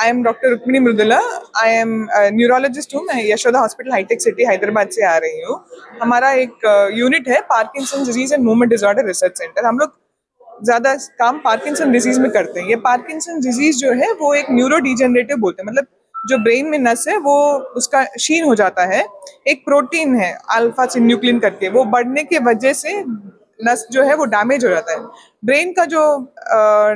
I am doctor Rukmini Mridula. I am neurologist हूँ। मैं Yashoda hospital Hitec City Hyderabad से आ रही हूँ। हमारा एक यूनिट है Parkinson disease and movement disorder research centre. हम लोग ज़्यादा काम पार्किंसन डिजीज में करते हैं। ये पार्किंसन डिजीज जो है वो एक न्यूरो डिजेनरेटिव बोलते हैं, मतलब जो ब्रेन में नस है वो उसका क्षीण हो जाता है। एक प्रोटीन है अल्फा सिन्यूक्लिन करके, वो बढ़ने के वजह से नस जो है वो डैमेज हो जाता है। ब्रेन का जो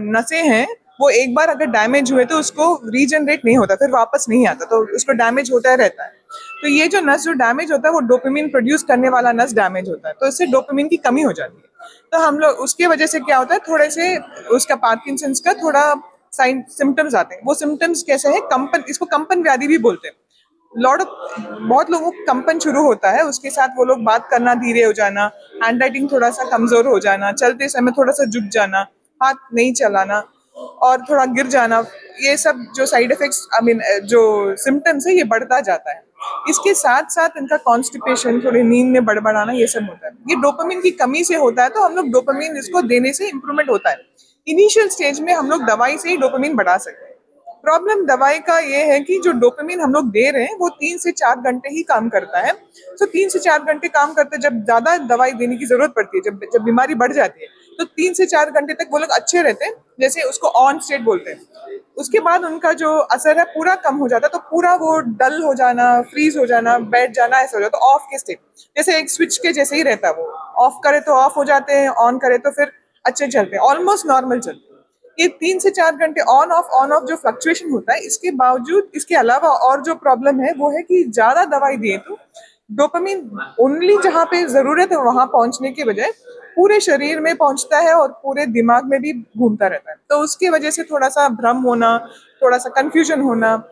नसें हैं वो एक बार अगर डैमेज हुए तो उसको रीजनरेट नहीं होता, फिर वापस नहीं आता, तो उसको डैमेज होता ही रहता है। तो ये जो नस जो डैमेज होता है वो डोपामिन प्रोड्यूस करने वाला नस डैमेज होता है, तो इससे डोपामिन की कमी हो जाती है। तो हम लोग उसके वजह से क्या होता है, थोड़े से उसका पार्किंसंस का थोड़ा साइन सिम्टम्स आते हैं। वो सिम्टम्स कैसे हैं, कंपन, इसको कंपन व्याधि भी बोलते हैं। लॉट ऑफ बहुत लोगों को कंपन शुरू होता है, उसके साथ वो लोग बात करना धीरे हो जाना, हैंड राइटिंग थोड़ा सा कमजोर हो जाना, चलते समय थोड़ा सा झुक जाना, हाथ नहीं चलाना और थोड़ा गिर जाना। ये सब जो साइड इफेक्ट्स आई मीन जो सिम्टम्स है ये बढ़ता जाता है। इसके साथ साथ इनका कॉन्स्टिपेशन, थोड़ी नींद में बड़बड़ाना, ये सब होता है। ये डोपामिन की कमी से होता है, तो हम लोग डोपामिन इसको देने से इम्प्रूवमेंट होता है। इनिशियल स्टेज में हम लोग दवाई से ही डोपामिन बढ़ा सकते हैं। प्रॉब्लम दवाई का ये है कि जो डोपामिन हम लोग दे रहे हैं वो 3 से 4 घंटे ही काम करता है। तो 3 से 4 घंटे काम करते, जब ज्यादा दवाई देने की जरूरत पड़ती है, जब जब बीमारी बढ़ जाती है, तो 3 से 4 घंटे तक वो लोग अच्छे रहते हैं, जैसे उसको ऑन स्टेट बोलते हैं। उसके बाद उनका जो असर है पूरा कम हो जाता है, तो पूरा वो डल हो जाना, फ्रीज हो जाना, बैठ जाना, ऐसा हो जाता है। ऑफ के स्टेट जैसे एक स्विच के जैसे ही रहता है, वो ऑफ करे तो ऑफ हो जाते हैं, ऑन करे तो फिर अच्छे चलते हैं, ऑलमोस्ट नॉर्मल चलते हैं। ये 3 से 4 घंटे ऑन ऑफ जो फ्लक्चुएशन होता है, इसके बावजूद, इसके अलावा और जो प्रॉब्लम है वो है कि ज्यादा दवाई दिए तो डोपामिन ओनली जहाँ पे जरूरत है वहां पहुंचने के बजाय पूरे शरीर में पहुंचता है और पूरे दिमाग में भी घूमता रहता है। तो उसकी वजह से थोड़ा सा भ्रम होना, थोड़ा सा कंफ्यूजन होना,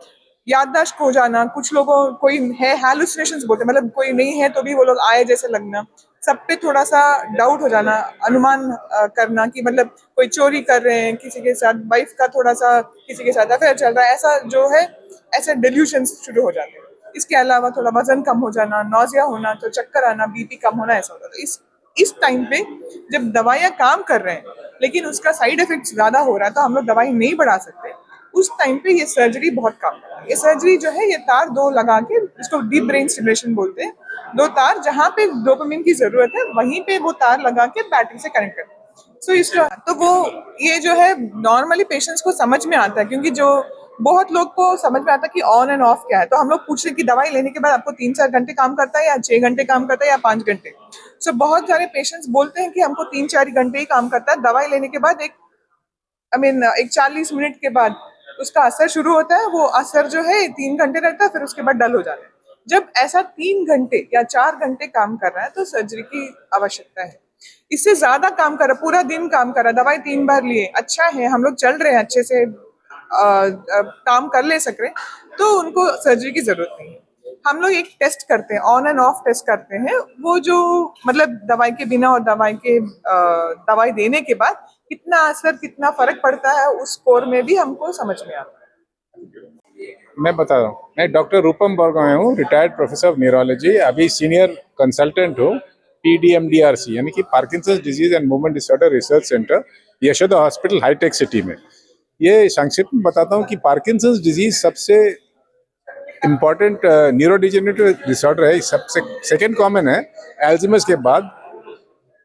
याददाश्त खो जाना, कुछ लोगों कोई है हैलुसिनेशंस बोलते हैं, मतलब कोई नहीं है तो भी वो लोग आए जैसे लगना, सब पे थोड़ा सा डाउट हो जाना, अनुमान करना कि मतलब कोई चोरी कर रहे हैं, किसी के साथ वाइफ का थोड़ा सा किसी के साथ अफेयर चल रहा है, ऐसा जो है, ऐसे डेल्यूशंस शुरू हो जाते हैं। इसके अलावा थोड़ा वजन कम हो जाना, नौजिया होना, तो चक्कर आना, बीपी कम होना, ऐसा होता है। तो इस टाइम पे जब दवाइयाँ काम कर रहे हैं लेकिन उसका साइड इफेक्ट ज्यादा हो रहा है, तो हम लोग दवाई नहीं बढ़ा सकते। उस टाइम पे ये सर्जरी बहुत काम करता है। ये सर्जरी जो है, ये तार दो लगा के, इसको डीप ब्रेन स्टिमुलेशन बोलते हैं। दो तार जहाँ पे डोपामिन की जरूरत है वहीं पे वो तार लगा के बैटरी से कनेक्ट करते हैं। सो इसका तो वो ये जो है नॉर्मली पेशेंट्स को समझ में आता है, क्योंकि जो बहुत लोग को समझ में आता है कि ऑन एंड ऑफ क्या है। तो हम लोग पूछ रहे कि दवाई लेने के बाद आपको 3-4 घंटे काम करता है या 6 घंटे काम करता है या 5 घंटे। सो बहुत सारे पेशेंट्स बोलते हैं कि हमको 3-4 घंटे ही काम करता है, दवाई लेने के बाद एक आई मीन एक 40 मिनट के बाद उसका असर शुरू होता है। वो असर जो है 3 घंटे रहता है, फिर उसके बाद डल हो जाता है। जब ऐसा 3 घंटे या 4 घंटे काम कर रहा है तो सर्जरी की आवश्यकता है। इससे ज्यादा काम कर रहा है, पूरा दिन काम कर रहा है, दवाई 3 बार लिए, अच्छा है, हम लोग चल रहे हैं अच्छे से, काम कर ले सक रहे हैं, तो उनको सर्जरी की जरूरत नहीं है। हम लोग एक टेस्ट करते हैं, ऑन एंड ऑफ टेस्ट करते हैं, वो जो मतलब दवाई के बिना और दवाई देने के बाद कितना असर, कितना फर्क पड़ता है, उस स्कोर में भी हमको समझ में आता है। मैं बता रहा हूँ, मैं डॉक्टर रूपम बरगोहाई हूँ, रिटायर्ड प्रोफेसर ऑफ न्यूरोलॉजी। अभी सीनियर कंसल्टेंट हूँ PDMDRC यानी कि Parkinson's disease and movement disorder research centre, Yashoda hospital Hitec City में। ये संक्षिप्त में बताता हूँ कि पार्किंसंस डिजीज सबसे इम्पॉर्टेंट न्यूरोडिजेनरेटिव डिसऑर्डर है, सबसे सेकेंड कॉमन है एल्जाइमर्स के बाद।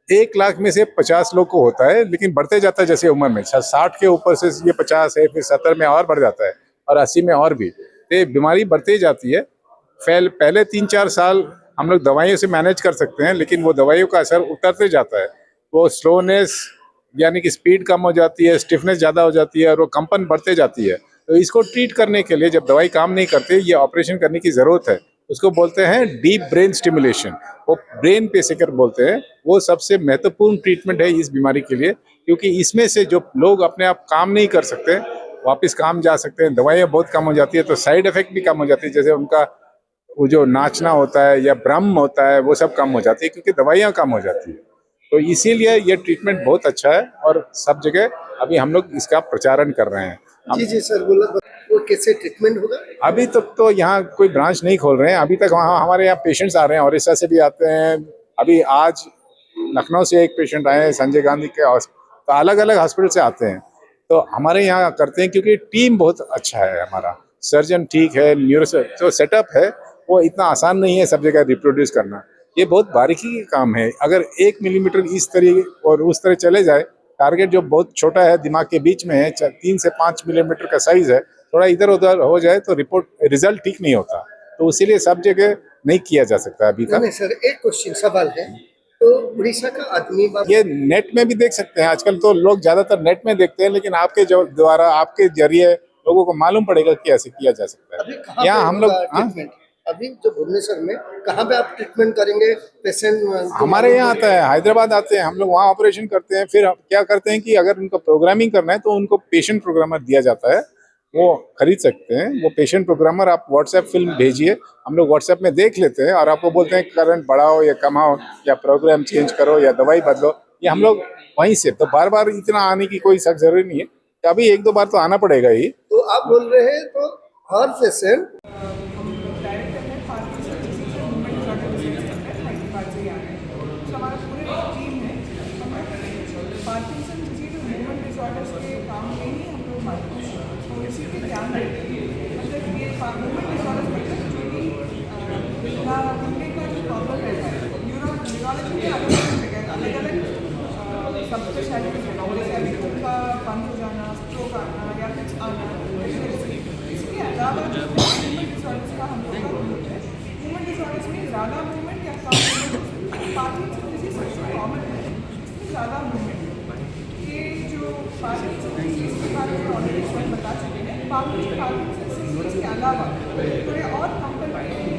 1 लाख में से 50 लोग को होता है, लेकिन बढ़ते जाता है जैसे उम्र में। 60 के ऊपर से ये 50 है, फिर 70 में और बढ़ जाता है और 80 में और भी। तो ये बीमारी बढ़ती जाती है। पहले 3-4 साल हम लोग दवाइयों से मैनेज कर सकते हैं, लेकिन वो दवाइयों का असर उतरते जाता है। वो स्लोनेस यानी कि स्पीड कम हो जाती है, स्टिफनेस ज़्यादा हो जाती है और वो कंपन बढ़ते जाती है। तो इसको ट्रीट करने के लिए जब दवाई काम नहीं करती, ये ऑपरेशन करने की ज़रूरत है। उसको बोलते हैं डीप ब्रेन स्टिमुलेशन, वो ब्रेन पेसेकर बोलते हैं। वो सबसे महत्वपूर्ण ट्रीटमेंट है इस बीमारी के लिए, क्योंकि इसमें से जो लोग अपने आप काम नहीं कर सकते वापस काम जा सकते हैं। दवाइयाँ बहुत कम हो जाती है तो साइड इफेक्ट भी कम हो जाती है, जैसे उनका वो जो नाचना होता है या भ्रम होता है वो सब कम हो जाती है, क्योंकि दवाइयाँ कम हो जाती है। तो इसीलिए ये ट्रीटमेंट बहुत अच्छा है और सब जगह अभी हम लोग इसका प्रचारण कर रहे हैं। जी जी सर, बोला वो कैसे ट्रीटमेंट होगा? अभी तक तो यहाँ कोई ब्रांच नहीं खोल रहे हैं। अभी तक वहाँ हमारे यहाँ पेशेंट्स आ रहे हैं, उड़ीसा से भी आते हैं। अभी आज लखनऊ से एक पेशेंट आए हैं, संजय गांधी के तो अलग अलग हॉस्पिटल से आते हैं। तो हमारे यहाँ करते हैं क्योंकि टीम बहुत अच्छा है हमारा, सर्जन ठीक है, जो सेटअप है वो इतना आसान नहीं है सब जगह रिप्रोड्यूस करना। ये बहुत बारीकी का काम है। अगर 1 मिलीमीटर इस तरह और उस तरह चले जाए, टारगेट जो बहुत छोटा है दिमाग के बीच में है, 3 से 5 मिलीमीटर का साइज है, थोड़ा इधर उधर हो जाए तो रिजल्ट ठीक नहीं होता। तो इसीलिए सब जगह नहीं किया जा सकता अभी नहीं तक। नहीं सर, एक क्वेश्चन सवाल है। तो उड़ीसा का आदमी ये नेट में भी देख सकते हैं, आजकल तो लोग ज्यादातर नेट में देखते हैं, लेकिन आपके जो द्वारा आपके जरिए लोगों को मालूम पड़ेगा कि ऐसे किया जा सकता अभी है। कहाँ यहाँ पे हम लोग होगा ट्रीटमेंट? अभी जो भुवनेश्वर में कहाँ पे आप ट्रीटमेंट करेंगे पेशेंट? हमारे यहाँ आता है, हैदराबाद आते हैं, हम लोग वहाँ ऑपरेशन करते हैं। फिर हम क्या करते हैं कि अगर उनको प्रोग्रामिंग करना है तो उनको पेशेंट प्रोग्रामर दिया जाता है, वो खरीद सकते हैं। वो पेशेंट प्रोग्रामर आप व्हाट्सएप फिल्म भेजिए, हम लोग व्हाट्सएप में देख लेते हैं और आपको बोलते हैं करंट बढ़ाओ या कमाओ या प्रोग्राम चेंज करो या दवाई बदलो। ये हम लोग वहीं से, तो बार बार इतना आने की कोई सख्त जरूरी नहीं है, कभी 1-2 बार तो आना पड़ेगा ही। तो आप बोल रहे हैं तो हर पेशेंट डायरेक्टर है Parkinson disease and movement disorder research centre Hyderabad से आ रहे हैं। तो हमारा पूरे टीम है, हम लोग पार्किंसन डिजीज और मूवमेंट डिसऑर्डर्स के काम में ही हम लोग मानते हैं और इसी पे ध्यान देते हैं। मतलब ये मूवमेंट डिसऑर्डर्स मतलब जो भी घूमने का जो प्रॉब्लम रहता है, न्यूरोलॉजी के अलग अलग जगह अलग अलग सब स्पेशलिटीज है। जैसे अभी खून का बंद हो जाना, स्ट्रोक आना या फिर आना, इसके अलावा जो मूवमेंट डिसऑर्डर्स का हम लोग का ग्रुप है, मूवमेंट डिसऑर्डर्स में ज़्यादा मूवमेंट या कम मूवमेंट, पार्किंसन डिजीज सबसे कॉमन है, इसमें ज़्यादा मूवमेंट है। ये जो पार्किंसन डिजीज के बारे में ऑलरेडी सर बता चुके हैं। पार्किंसन डिजीज के अलावा थोड़े और कंपनी